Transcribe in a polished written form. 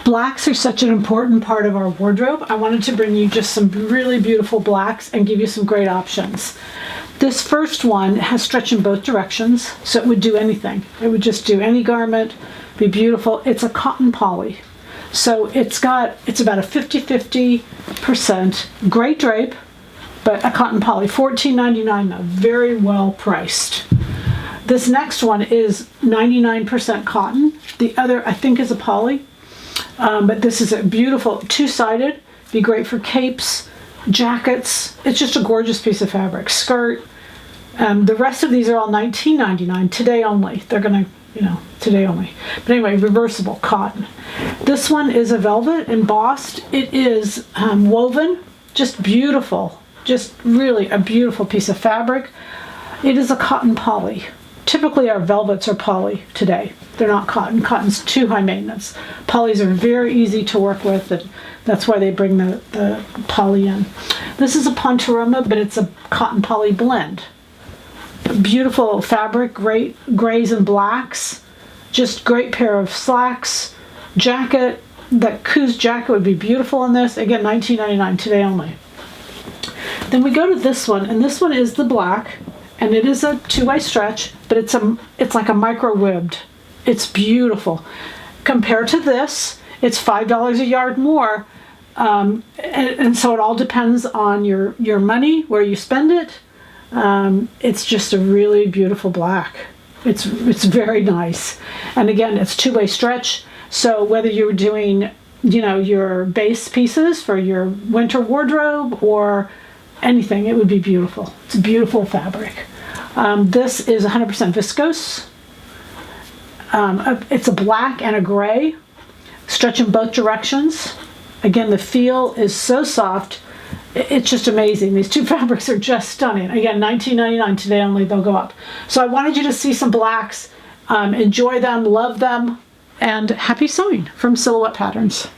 Blacks are such an important part of our wardrobe. I wanted to bring you just some really beautiful blacks and give you some great options. This first one has stretch in both directions, so it would do anything. It would just do any garment, be beautiful. It's a cotton poly. So it's about a 50-50%, great drape, but a cotton poly. $14.99 though, very well priced. This next one is 99% cotton. The other, I think, is a poly. But this is a beautiful two-sided, be great for capes, jackets. It's just a gorgeous piece of fabric. Skirt. The rest of these are all $19.99, today only. They're gonna, today only. But anyway, reversible cotton. This one is a velvet embossed. It is woven, just beautiful. Just really a beautiful piece of fabric. It is a cotton poly. Typically our velvets are poly today. They're not cotton. Cotton's too high maintenance. Polys are very easy to work with, and that's why they bring the poly in. This is a Pontoroma, but it's a cotton poly blend. Beautiful fabric, great grays and blacks. Just great pair of slacks. Jacket, that Coues jacket would be beautiful in this. Again, $19.99 today only. Then we go to this one, and this one is the black, and it is a two-way stretch, but it's like a micro-ribbed. It's beautiful. Compared to this, it's $5 a yard more, and so it all depends on your money, where you spend it. It's just a really beautiful black. It's very nice, and again, it's two-way stretch. So whether you're doing, your base pieces for your winter wardrobe or anything, it would be beautiful. It's a beautiful fabric. This is 100% viscose. It's a black and a gray, stretch in both directions. Again, the feel is so soft. It's just amazing. These two fabrics are just stunning. Again, $19.99 today only, they'll go up. So I wanted you to see some blacks, enjoy them, love them, and happy sewing from Silhouette Patterns.